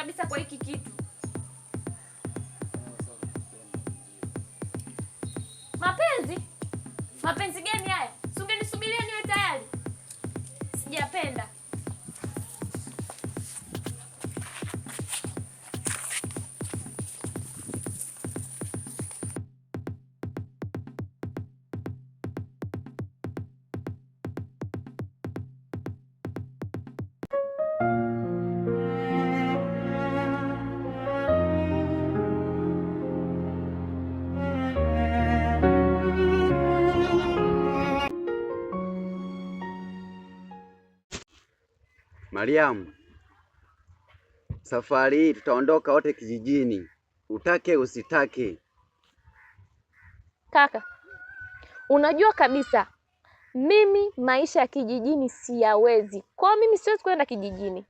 kabisa kwa hiki kitu. Mapenzi? Mapenzi gani haya? Si ungenisubiria niwe tayari. Sijapenda. Mariamu, safari hii tutaondoka wote kijijini, utake usitake. Kaka, unajua kabisa mimi maisha ya kijijini siyawezi. Kwa mimi siwezi kwenda kijijini.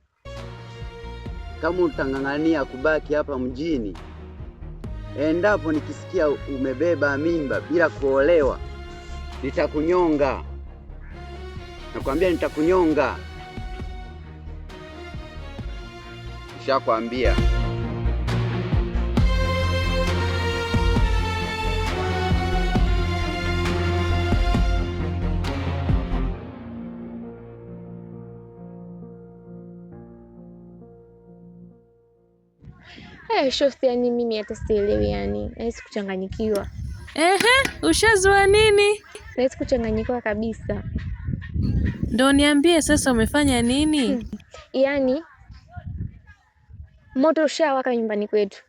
Kama utang'ang'ania kubaki hapa mjini, endapo nikisikia umebeba mimba bila kuolewa, nitakunyonga. Nakwambia nitakunyonga. Nishakwambia. Shosti, yani mimi hata sielewi, yani nahisi kuchanganyikiwa. Ushazua nini? Nahisi kuchanganyikiwa kabisa. Ndio niambie sasa umefanya nini? Yaani moto ushawaka nyumbani kwetu.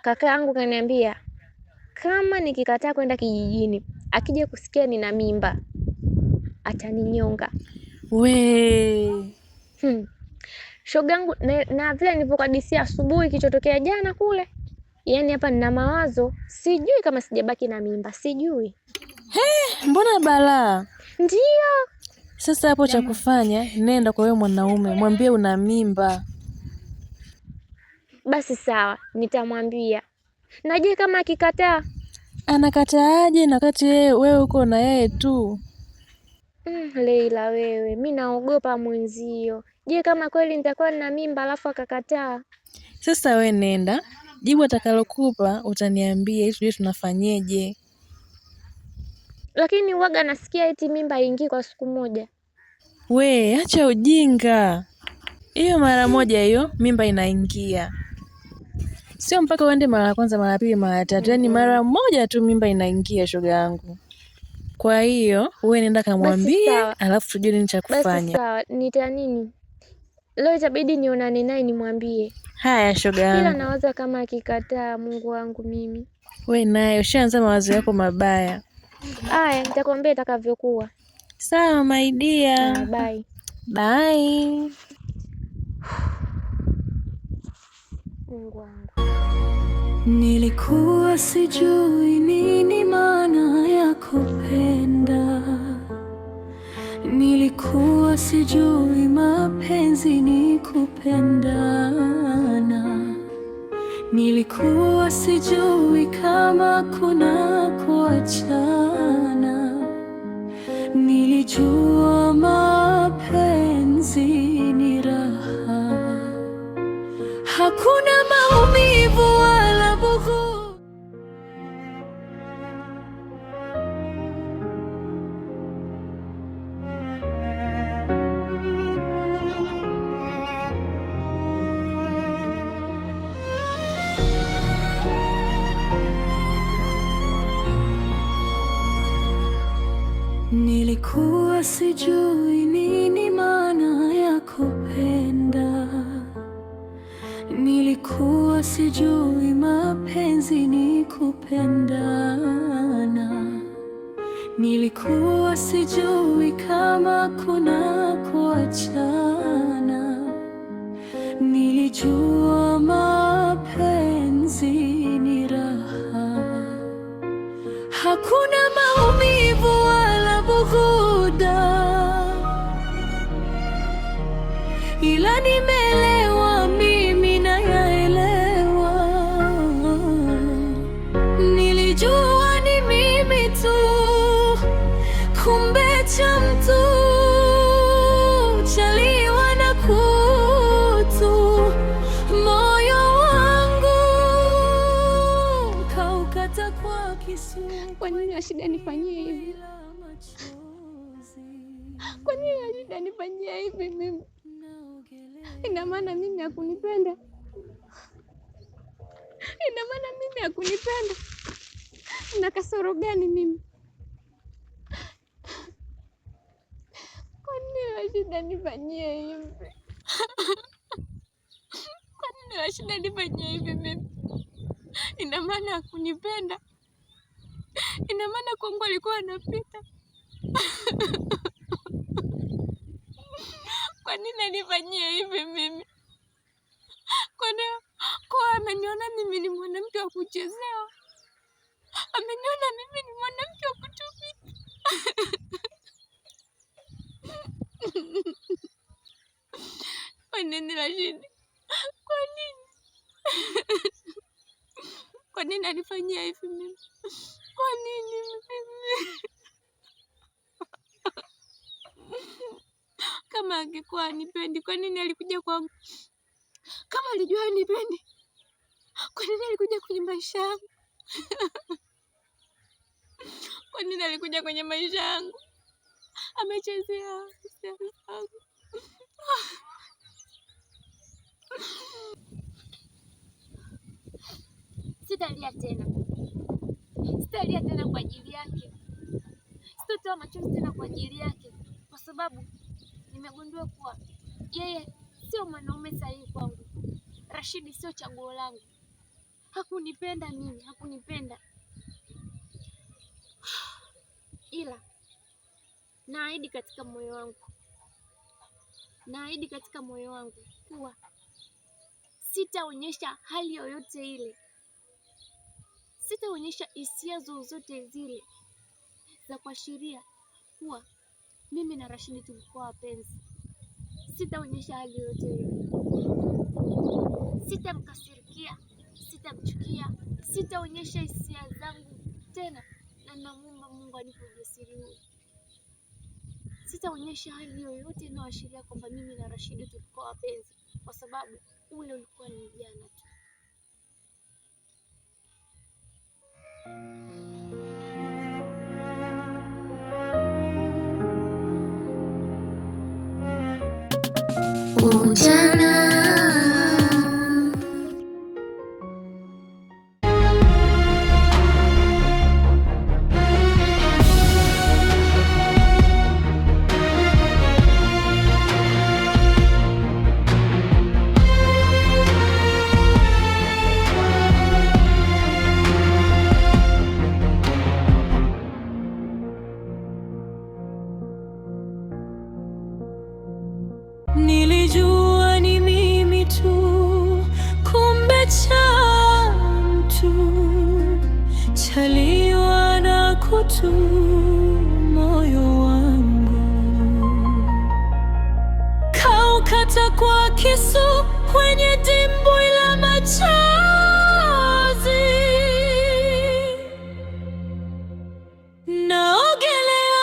Kaka yangu kaniambia kama nikikataa kwenda kijijini, akija kusikia nina mimba ataninyonga. We. Shogangu na vile nilipokadisia asubuhi kichotokea jana kule. Yaani hapa nina mawazo, sijui kama sijabaki na mimba, sijui. Mbona balaa? Ndio. Sasa hapo cha kufanya, nenda kwa wewe mwanaume, mwambie una mimba. Basi sawa, nitamwambia. Na je kama akikataa? Anakataaje na kati wewe uko na yeye tu? Leila wewe, mimi naogopa mwenzio. Je kama kweli nitakuwa na mimba alafu akakataa? Sasa we nenda, jibu atakalokupa utaniambia ili tujue tunafanyeje. Lakini waga nasikia eti mimba haingii kwa siku moja. We, acha ujinga. Hiyo mara moja hiyo mimba inaingia. Sio mpaka uende mara ya kwanza, mara ya pili, mara ya tatu. Yaani mara moja tu mimba inaingia, shoga yangu. Kwa hiyo wewe nenda kamwambie, alafu tujue nini cha kufanya. Basi sawa, nita nini? Leo itabidi nionane naye nimwambie. Haya shoga yangu. Ila nawaza kama akikataa, Mungu wangu mimi. We naye ushaanza mawazo yako mabaya. Haya, nitakwambia itakavyokuwa. Sawa my dear. Bye. Bye. Mungu wangu. Nilikuwa sijui nini maana ya kupenda. Nilikuwa sijui mapenzi ni kupendana. Nilikuwa sijui kama kuna kuachana. Nilijua mapenzi ni raha, hakuna maumivu wala bughudha. Nilikuwa sijui nini maana ya kupenda. Nilikuwa sijui mapenzi ni kupendana. Nilikuwa sijui kama kuna kuachana. Nilijua mapenzi ni raha, hakuna maumivu wala bughudha. Ila nimeelewa, mimi nayaelewa. Nilijua ni mimi tu, kumbe cha mtu chaliwa na kutu. Rashida nifanyie hivi? Kwa nini Rashida nifanyia hivi mimi? Ina maana mimi hakunipenda? Ina maana mimi hakunipenda? Na kasoro gani mimi? Kwa nini Rashida nifanyie hivi? Kwa nini Rashida nifanyie hivi mimi? Ina maana hakunipenda? Ina maana kwangu alikuwa anapita? Kwa nini anifanyie hivi mimi? Kwa ameniona mimi ni mwanamke wa kuchezewa? Ameniona mimi ni mwanamke wa kutumika? Kwa nini Rashida? Kwa nini? Kwa nini anifanyia hivi mimi? Kwa nini mimi? Kama angekuwa anipendi, kwa nini alikuja kwangu? Kama alijua anipendi, kwa nini alikuja kwenye maisha yangu? Kwa nini alikuja kwenye maisha yangu? Amechezea hisia zangu. Sitalia tena. Sitalia tena kwa ajili yake. Sitatoa machozi tena kwa ajili yake, kwa sababu nimegundua kuwa yeye sio mwanaume sahihi kwangu. Rashidi sio chaguo langu. Hakunipenda mimi, hakunipenda. Ila naahidi katika moyo wangu kuwa sitaonyesha hali yoyote ile, sitaonyesha hisia zozote zile za kuashiria kuwa mimi na Rashidi tulikuwa wapenzi. Sitaonyesha hali yoyote ile. Sitamkasirikia, sitamchukia, sitaonyesha hisia zangu tena, na namuomba Mungu anipe ujasiri huo. Sitaonyesha hali yoyote inayoashiria kwamba mimi na Rashidi tulikuwa wapenzi, kwa sababu ule ulikuwa ni ujana tu. Ujana. Nilijua ni mimi tu, kumbe cha mtu chaliwa na kutu moyo wangu, kaukata kwa kisu kwenye dimbwi la machozi. Naogelea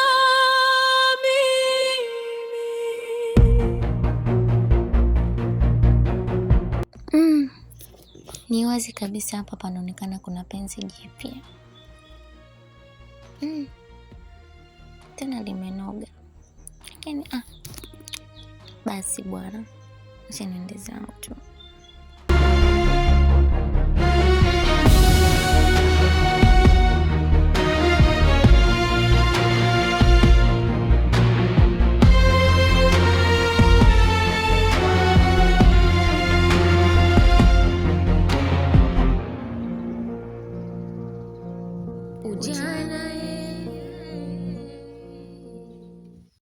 Ni wazi kabisa hapa panaonekana kuna penzi jipya. Tena limenoga. Lakini basi bwana, acha niende zangu tu.